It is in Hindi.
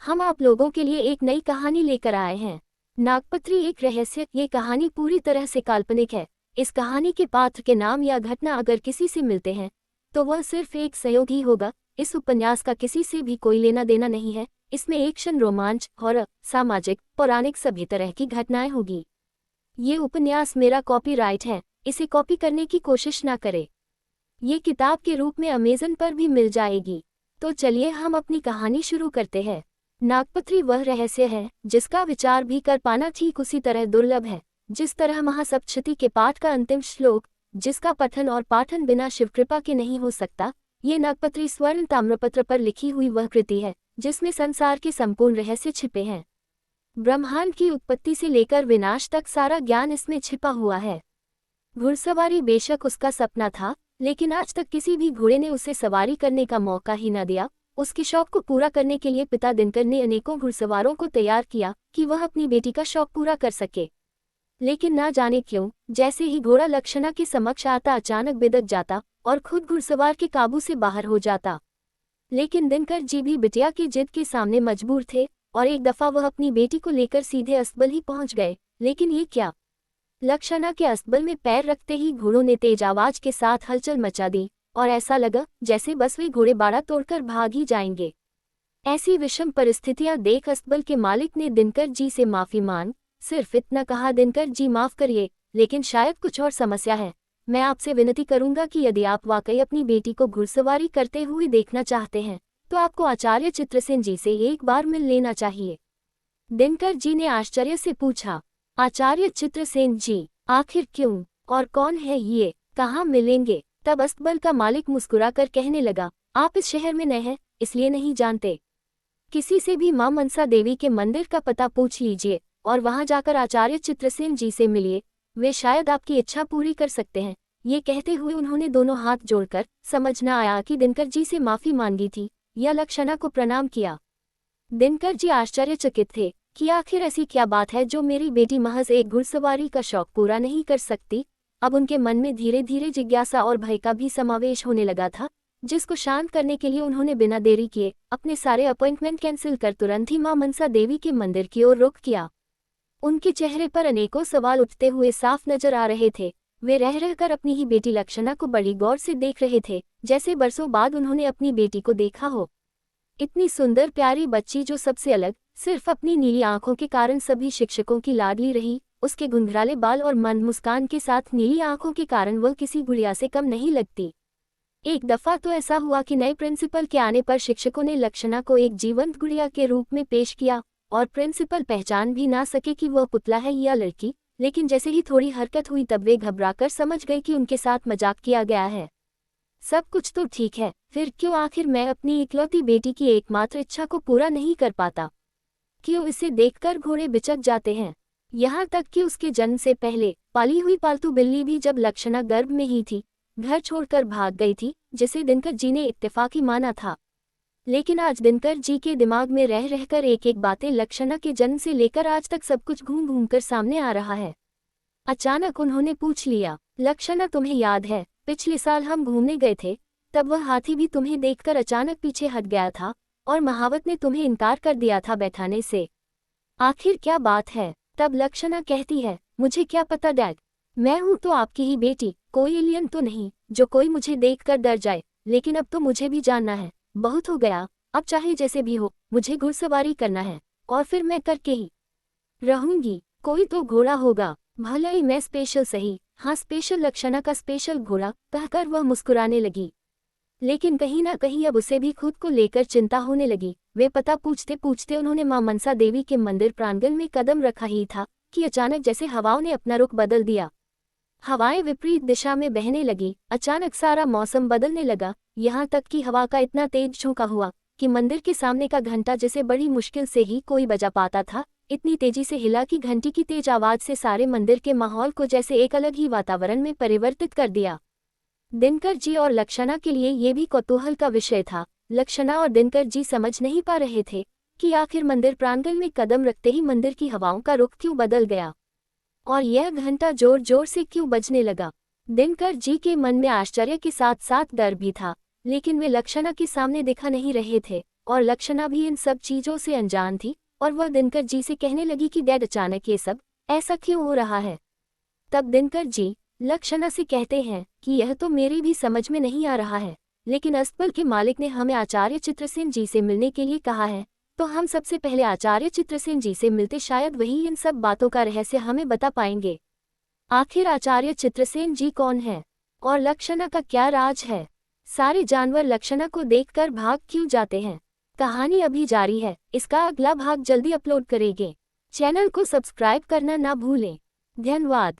हम आप लोगों के लिए एक नई कहानी लेकर आए हैं। नागपत्री एक रहस्य। ये कहानी पूरी तरह से काल्पनिक है। इस कहानी के पात्र के नाम या घटना अगर किसी से मिलते हैं तो वह सिर्फ एक सहयोग ही होगा। इस उपन्यास का किसी से भी कोई लेना देना नहीं है। इसमें एक्शन, रोमांच, हॉरर, सामाजिक, पौराणिक सभी तरह की घटनाएं होगी। ये उपन्यास मेरा कॉपीराइट है, इसे कॉपी करने की कोशिश ना करें। ये किताब के रूप में अमेज़न पर भी मिल जाएगी। तो चलिए हम अपनी कहानी शुरू करते हैं। नागपत्री वह रहस्य है जिसका विचार भी कर पाना ठीक उसी तरह दुर्लभ है जिस तरह महासप्तशती के पाठ का अंतिम श्लोक, जिसका पठन और पाठन बिना शिवकृपा के नहीं हो सकता। ये नागपत्री स्वर्ण ताम्रपत्र पर लिखी हुई वह कृति है जिसमें संसार के संपूर्ण रहस्य छिपे हैं। ब्रह्मांड की उत्पत्ति से लेकर विनाश तक सारा ज्ञान इसमें छिपा हुआ है। घुड़सवारी बेशक उसका सपना था, लेकिन आज तक किसी भी घोड़े ने उसे सवारी करने का मौका ही न दिया। उसके शौक को पूरा करने के लिए पिता दिनकर ने अनेकों घुड़सवारों को तैयार किया कि वह अपनी बेटी का शौक पूरा कर सके। लेकिन ना जाने क्यों, जैसे ही घोड़ा लक्षणा के समक्ष आता अचानक बिदक जाता और खुद घुड़सवार के काबू से बाहर हो जाता। लेकिन दिनकर जी भी बिटिया की जिद के सामने मजबूर थे और एक दफा वह अपनी बेटी को लेकर सीधे अस्तबल ही पहुंच गए। लेकिन ये क्या, लक्षणा के अस्तबल में पैर रखते ही घोड़ों ने तेज आवाज के साथ हलचल मचा दी और ऐसा लगा जैसे बस वे घोड़े बाड़ा तोड़कर भाग ही जाएंगे। ऐसी विषम परिस्थितियां देख अस्तबल के मालिक ने दिनकर जी से माफी मांग सिर्फ इतना कहा, दिनकर जी माफ करिए, लेकिन शायद कुछ और समस्या है। मैं आपसे विनती करूंगा कि यदि आप वाकई अपनी बेटी को घुड़सवारी करते हुए देखना चाहते हैं तो आपको आचार्य चित्रसेन जी से एक बार मिल लेना चाहिए। दिनकर जी ने आश्चर्य से पूछा, आचार्य चित्रसेन जी? आखिर क्यों और कौन है ये, कहाँ मिलेंगे? तब अस्तबल का मालिक मुस्कुराकर कहने लगा, आप इस शहर में नए हैं इसलिए नहीं जानते। किसी से भी मां मनसा देवी के मंदिर का पता पूछ लीजिए और वहां जाकर आचार्य चित्रसेन जी से मिलिए, वे शायद आपकी इच्छा पूरी कर सकते हैं। ये कहते हुए उन्होंने दोनों हाथ जोड़कर, समझ न आया कि दिनकर जी से माफी मांगी थी या लक्षणा को प्रणाम किया। दिनकर जी आश्चर्यचकित थे कि आखिर ऐसी क्या बात है जो मेरी बेटी महज एक घुड़सवारी का शौक पूरा नहीं कर सकती। अब उनके मन में धीरे धीरे जिज्ञासा और भय का भी समावेश होने लगा था, जिसको शांत करने के लिए उन्होंने बिना देरी किए अपने सारे अपॉइंटमेंट कैंसिल कर तुरंत ही मां मनसा देवी के मंदिर की ओर रुख किया। उनके चेहरे पर अनेकों सवाल उठते हुए साफ नजर आ रहे थे। वे रह रहकर अपनी ही बेटी लक्षणा को बड़ी गौर से देख रहे थे, जैसे बरसों बाद उन्होंने अपनी बेटी को देखा हो। इतनी सुंदर प्यारी बच्ची जो सबसे अलग, सिर्फ अपनी नीली आंखों के कारण सभी शिक्षकों की लाडली रही। उसके घुंघराले बाल और मंद मुस्कान के साथ नीली आंखों के कारण वह किसी गुड़िया से कम नहीं लगती। एक दफा तो ऐसा हुआ कि नए प्रिंसिपल के आने पर शिक्षकों ने लक्षणा को एक जीवंत गुड़िया के रूप में पेश किया और प्रिंसिपल पहचान भी ना सके कि वह पुतला है या लड़की। लेकिन जैसे ही थोड़ी हरकत हुई तब वे घबराकर समझ गए कि उनके साथ मजाक किया गया है। सब कुछ तो ठीक है, फिर क्यों आखिर मैं अपनी इकलौती बेटी की एकमात्र इच्छा को पूरा नहीं कर पाता? क्यों इसे देखकर घोड़े बिचक जाते हैं? यहाँ तक कि उसके जन्म से पहले पाली हुई पालतू बिल्ली भी जब लक्षणा गर्भ में ही थी घर छोड़कर भाग गई थी, जिसे दिनकर जी ने इत्तेफाकी माना था। लेकिन आज दिनकर जी के दिमाग में रह रहकर एक एक बातें लक्षणा के जन्म से लेकर आज तक सब कुछ घूम घूम कर सामने आ रहा है। अचानक उन्होंने पूछ लिया, लक्षणा तुम्हें याद है पिछले साल हम घूमने गए थे, तब वह हाथी भी तुम्हें देखकर अचानक पीछे हट गया था और महावत ने तुम्हें इनकार कर दिया था बैठाने से। आखिर क्या बात है? तब लक्षणा कहती है, मुझे क्या पता डैड, मैं हूं तो आपकी ही बेटी, कोई एलियन तो नहीं जो कोई मुझे देखकर डर जाए। लेकिन अब तो मुझे भी जानना है, बहुत हो गया, अब चाहे जैसे भी हो मुझे घुड़सवारी करना है और फिर मैं करके ही रहूंगी। कोई तो घोड़ा होगा, भला ही मैं स्पेशल सही, हाँ स्पेशल लक्षणा का स्पेशल घोड़ा, कहकर वह मुस्कुराने लगी। लेकिन कहीं ना कहीं अब उसे भी खुद को लेकर चिंता होने लगी। वे पता पूछते पूछते उन्होंने मां मनसा देवी के मंदिर प्रांगण में कदम रखा ही था कि अचानक जैसे हवाओं ने अपना रुख बदल दिया। हवाएं विपरीत दिशा में बहने लगी। अचानक सारा मौसम बदलने लगा, यहाँ तक कि हवा का इतना तेज झोंका हुआ कि मंदिर के सामने का घंटा, जिसे बड़ी मुश्किल से ही कोई बजा पाता था, इतनी तेजी से हिला कि घंटी की तेज आवाज से सारे मंदिर के माहौल को जैसे एक अलग ही वातावरण में परिवर्तित कर दिया। दिनकर जी और लक्षणा के लिए ये भी कौतूहल का विषय था। लक्षणा और दिनकर जी समझ नहीं पा रहे थे कि आखिर मंदिर प्रांगण में कदम रखते ही मंदिर की हवाओं का रुख क्यों बदल गया और यह घंटा जोर जोर से क्यों बजने लगा। दिनकर जी के मन में आश्चर्य के साथ साथ डर भी था, लेकिन वे लक्षणा के सामने दिखा नहीं रहे थे। और लक्षणा भी इन सब चीजों से अनजान थी, और वह दिनकर जी से कहने लगी कि डैड अचानक ये सब ऐसा क्यों हो रहा है। तब दिनकर जी लक्षणा से कहते हैं कि यह तो मेरी भी समझ में नहीं आ रहा है, लेकिन अस्तबल के मालिक ने हमें आचार्य चित्रसेन जी से मिलने के लिए कहा है, तो हम सबसे पहले आचार्य चित्रसेन जी से मिलते, शायद वही इन सब बातों का रहस्य हमें बता पाएंगे। आखिर आचार्य चित्रसेन जी कौन है और लक्षणा का क्या राज है? सारे जानवर लक्षणा को देखकर भाग क्यों जाते हैं? कहानी अभी जारी है, इसका अगला भाग जल्दी अपलोड करेंगे। चैनल को सब्सक्राइब करना ना भूलें। धन्यवाद।